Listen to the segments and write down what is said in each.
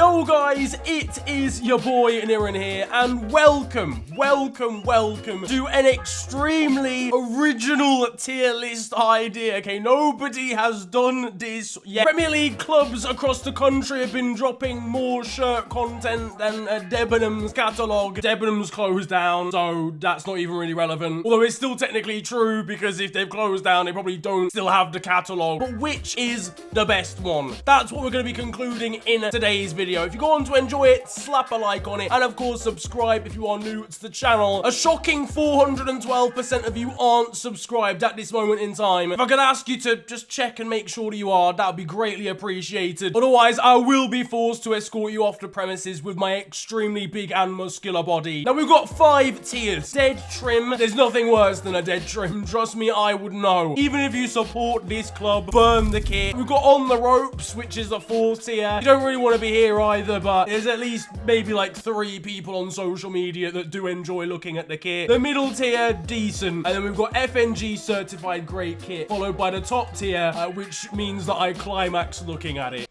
Yo guys, it is your boy Niran here, and welcome to an extremely original tier list idea. Okay, nobody has done this yet. Premier League clubs across the country have been dropping more shirt content than Debenhams catalogue. Debenhams closed down, so that's not even really relevant. Although it's still technically true, because if they've closed down, they probably don't still have the catalogue. But which is the best one? That's what we're going to be concluding in today's video. If you go on to enjoy it, slap a like on it, and of course subscribe if you are new to the channel. A shocking 412% of you aren't subscribed at this moment in time. If I could ask you to just check and make sure that you are, that would be greatly appreciated. Otherwise, I will be forced to escort you off the premises with my extremely big and muscular body. Now, we've got 5 tiers. Dead trim. There's nothing worse than a dead trim. Trust me, I would know. Even if you support this club, burn the kit. We've got on the ropes, which is the 4th tier. You don't really want to be here either, but there's at least maybe like 3 people on social media that do enjoy looking at the kit. The middle tier, decent. And then we've got FNG certified great kit, followed by the top tier, which means that I climax looking at it.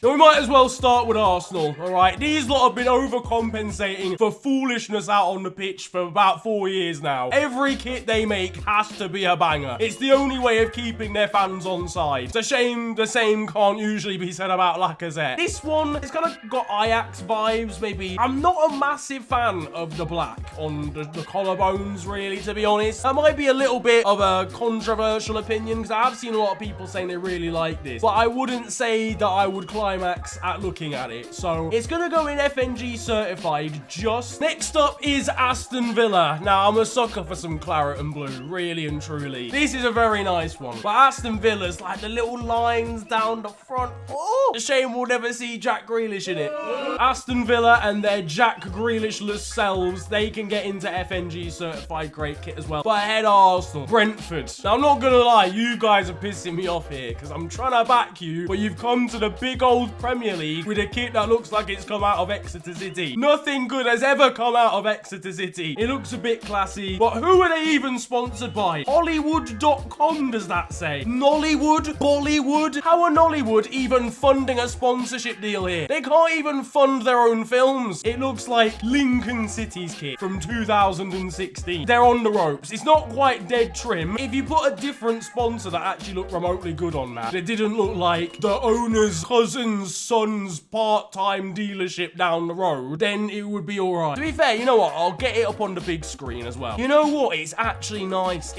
Now, we might as well start with Arsenal, alright? These lot have been overcompensating for foolishness out on the pitch for about 4 years now. Every kit they make has to be a banger. It's the only way of keeping their fans on side. It's a shame the same can't usually be said about Lacazette. This one, it's kind of got Ajax vibes, maybe. I'm not a massive fan of the black on the collarbones, really, to be honest. That might be a little bit of a controversial opinion, because I have seen a lot of people saying they really like this. But I wouldn't say that I would climax at looking at it, so it's gonna go in FNG certified. Just next up is Aston Villa. Now, I'm a sucker for some claret and blue, really and truly. This is a very nice one, but Aston Villa's like the little lines down the front. Oh, a shame we'll never see Jack Grealish in it. Aston Villa and their Jack Grealish-less selves, they can get into FNG certified great kit as well. But ahead of Arsenal, Brentford. Now, I'm not gonna lie, you guys are pissing me off here, because I'm trying to back you, but you've come to the big old Premier League with a kit that looks like it's come out of Exeter City. Nothing good has ever come out of Exeter City. It looks a bit classy, but who are they even sponsored by? Hollywood.com, does that say? Nollywood? Bollywood? How are Nollywood even funding a sponsorship deal here? They can't even fund their own films. It looks like Lincoln City's kit from 2016. They're on the ropes. It's not quite dead trim. If you put a different sponsor that actually looked remotely good on that, it didn't look like the owner's cousin's son's part-time dealership down the road, then it would be alright. To be fair, you know what? I'll get it up on the big screen as well. You know what? It's actually nice.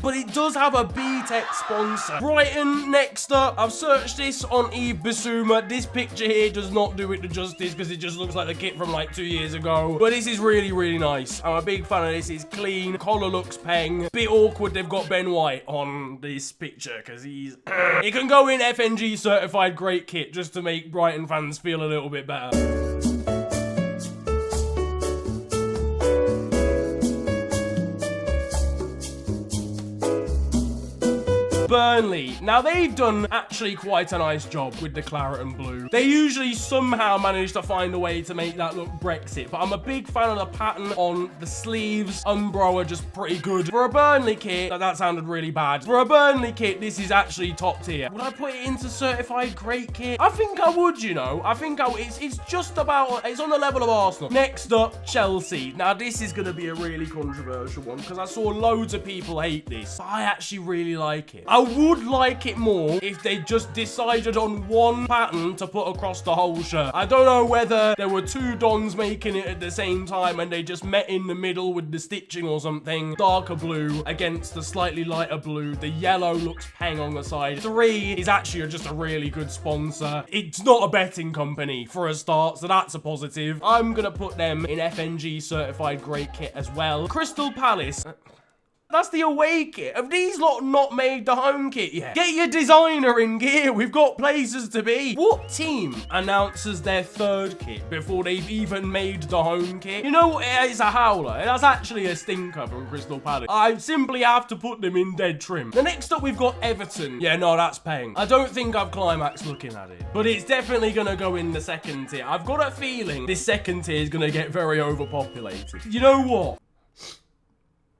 But it does have a B-Tech sponsor. Brighton, next up. I've searched this on Eve Bissouma. This picture here does not do it the justice, because it just looks like the kit from like 2 years ago. But this is really, really nice. I'm a big fan of this. It's clean. Collar looks peng. Bit awkward they've got Ben White on this picture, because he's... It can go in FNG certified great kit, just to make Brighton fans feel a little bit better. Burnley. Now, they've done actually quite a nice job with the claret and blue. They usually somehow manage to find a way to make that look Brexit, but I'm a big fan of the pattern on the sleeves. Umbro are just pretty good. For a Burnley kit, that sounded really bad. For a Burnley kit, this is actually top tier. Would I put it into certified great kit? I think I would, you know. I think it's just about, it's on the level of Arsenal. Next up, Chelsea. Now, this is going to be a really controversial one, because I saw loads of people hate this, but I actually really like it. I would like it more if they just decided on one pattern to put across the whole shirt. I don't know whether there were 2 dons making it at the same time and they just met in the middle with the stitching or something. Darker blue against the slightly lighter blue. The yellow looks peng on the side. 3 is actually just a really good sponsor. It's not a betting company for a start, so that's a positive. I'm gonna put them in FNG certified great kit as well. Crystal Palace. That's the away kit. Have these lot not made the home kit yet? Get your designer in gear. We've got places to be. What team announces their 3rd kit before they've even made the home kit? You know what? It's a howler. That's actually a stinker from Crystal Palace. I simply have to put them in dead trim. The next up, we've got Everton. Yeah, no, that's peng. I don't think I've climaxed looking at it, but it's definitely going to go in the 2nd tier. I've got a feeling this 2nd tier is going to get very overpopulated. You know what?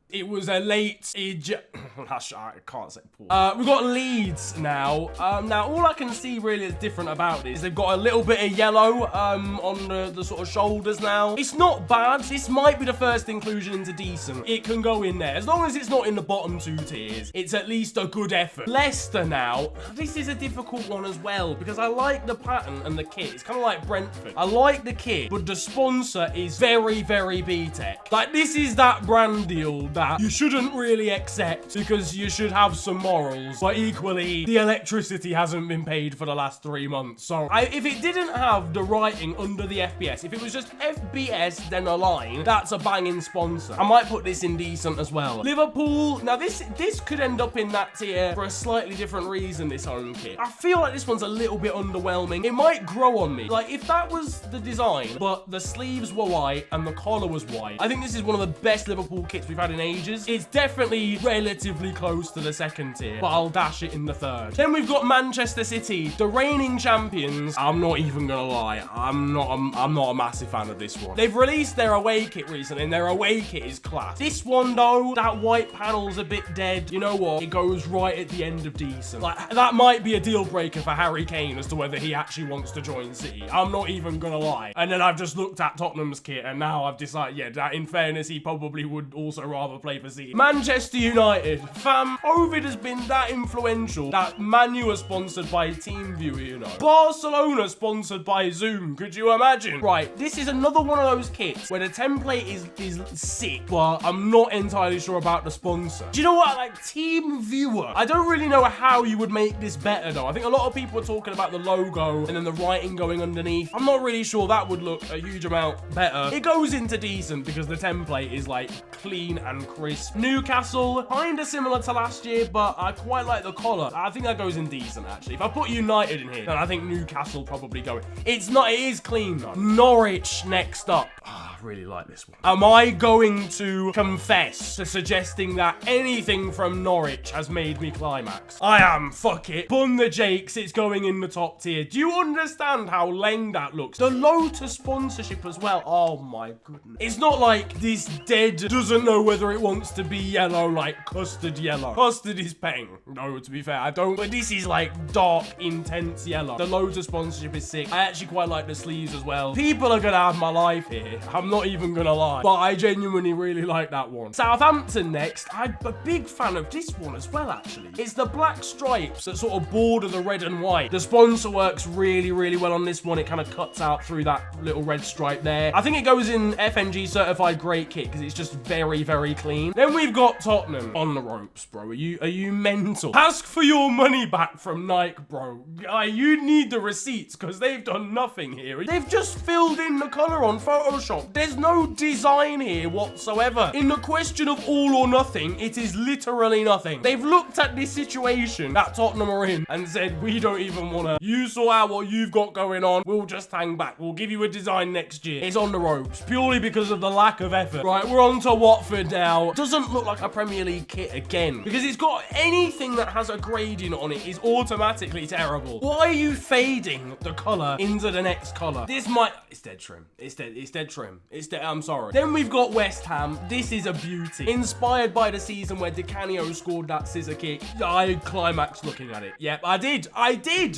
It was a late I can't say poor. We've got Leeds now. Now, all I can see really is different about this. They've got a little bit of yellow on the sort of shoulders now. It's not bad. This might be the first inclusion into decent. It can go in there. As long as it's not in the bottom 2 tiers, it's at least a good effort. Leicester now. This is a difficult one as well because I like the pattern and the kit. It's kind of like Brentford. I like the kit, but the sponsor is very, very B-Tech. Like, this is that brand deal that you shouldn't really accept because you should have some morals, but equally the electricity hasn't been paid for the last 3 months. So if it didn't have the writing under the FBS, if it was just FBS then a line, that's a banging sponsor. I might put this in decent as well. Liverpool, now this could end up in that tier for a slightly different reason, this home kit. I feel like this one's a little bit underwhelming. It might grow on me. Like, if that was the design but the sleeves were white and the collar was white, I think this is one of the best Liverpool kits we've had in ages. It's definitely relatively close to the second tier, but I'll dash it in the third. Then we've got Manchester City, the reigning champions. I'm not even gonna lie, I'm not a massive fan of this one. They've released their away kit recently, and their away kit is class. This one though, that white panel's a bit dead. You know what? It goes right at the end of decent. Like, that might be a deal breaker for Harry Kane as to whether he actually wants to join City. I'm not even gonna lie. And then I've just looked at Tottenham's kit, and now I've decided, yeah, that in fairness, he probably would also rather play for City. Manchester United. Fam, COVID has been that influential that Man U are sponsored by TeamViewer, you know. Barcelona sponsored by Zoom. Could you imagine? Right, this is another one of those kits where the template is sick, but I'm not entirely sure about the sponsor. Do you know what? Like, TeamViewer. I don't really know how you would make this better, though. I think a lot of people are talking about the logo and then the writing going underneath. I'm not really sure that would look a huge amount better. It goes into decent because the template is, like, clean and crisp. Newcastle, kind of similar to last year, but I quite like the collar. I think that goes in decent, actually. If I put United in here, then I think Newcastle probably go. It's not, it is clean, though. Norwich next up. I really like this one. Am I going to confess to suggesting that anything from Norwich has made me climax? I am. Fuck it. Bun the Jakes. It's going in the top tier. Do you understand how lame that looks? The Lotus sponsorship as well. Oh my goodness. It's not like this dead doesn't know whether it wants to be yellow, like custard yellow. Custard is peng. No, to be fair, I don't. But this is like dark, intense yellow. The Lotus sponsorship is sick. I actually quite like the sleeves as well. People are gonna have my life here. I'm not even gonna lie, but I genuinely really like that one. Southampton next. I'm a big fan of this one as well, actually. It's the black stripes that sort of border the red and white. The sponsor works really, really well on this one. It kind of cuts out through that little red stripe there. I think it goes in FNG certified great kit because it's just very, very clean. Then we've got Tottenham on the ropes, bro. Are you mental? Ask for your money back from Nike, bro. You need the receipts because they've done nothing here. They've just filled in the color on Photoshop. There's no design here whatsoever. In the question of all or nothing, it is literally nothing. They've looked at this situation that Tottenham are in and said, we don't even want to. You sort out what you've got going on. We'll just hang back. We'll give you a design next year. It's on the ropes purely because of the lack of effort. Right, we're on to Watford now. Doesn't look like a Premier League kit again because it's got anything that has a gradient on it is automatically terrible. Why are you fading the color into the next color? This might... It's dead trim. It's dead trim. I'm sorry. Then we've got West Ham. This is a beauty. Inspired by the season where Di Canio scored that scissor kick. I climaxed looking at it. Yep, I did.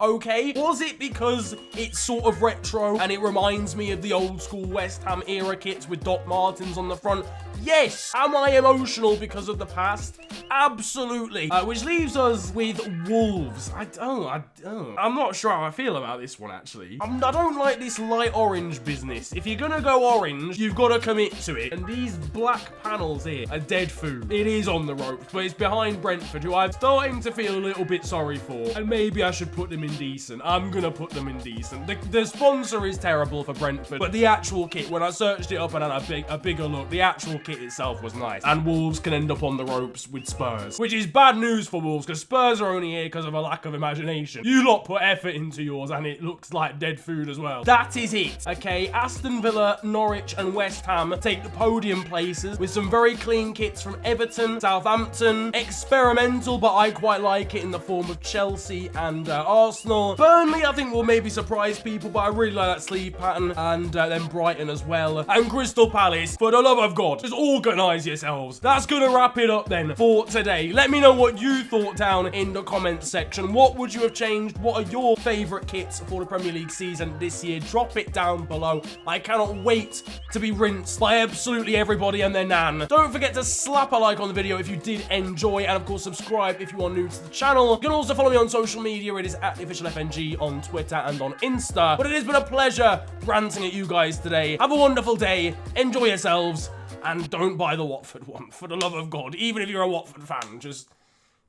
Okay. Was it because it's sort of retro and it reminds me of the old school West Ham era kits with Doc Martens on the front? Yes. Am I emotional because of the past? Absolutely. Which leaves us with Wolves. I'm not sure how I feel about this one, actually. I don't like this light orange business. If you're gonna go orange, you've got to commit to it. And these black panels here are dead food. It is on the ropes, but it's behind Brentford, who I'm starting to feel a little bit sorry for. And maybe I should put them in decent. I'm gonna put them in decent. The sponsor is terrible for Brentford, but the actual kit, when I searched it up and had a bigger look, the actual kit itself was nice. And Wolves can end up on the ropes with Spurs, which is bad news for Wolves because Spurs are only here because of a lack of imagination. You lot put effort into yours and it looks like dead food as well. That is it. Okay, Aston Villa, Norwich and West Ham take the podium places with some very clean kits from Everton, Southampton, experimental, but I quite like it in the form of Chelsea and Arsenal. Burnley, I think will maybe surprise people, but I really like that sleeve pattern, and then Brighton as well. And Crystal Palace, for the love of God, just organize yourselves. That's gonna wrap it up then for today. Let me know what you thought down in the comments section. What would you have changed? What are your favorite kits for the Premier League season this year? Drop it down below. I cannot wait to be rinsed by absolutely everybody and their nan. Don't forget to slap a like on the video if you did enjoy, and of course subscribe if you are new to the channel. You can also follow me on social media. It is at the official FNG on Twitter and on Insta. But it has been a pleasure ranting at you guys today. Have a wonderful day. Enjoy yourselves. And don't buy the Watford one, for the love of God. Even if you're a Watford fan, just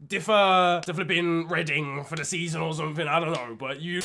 defer to flipping Reading for the season or something. I don't know, but you...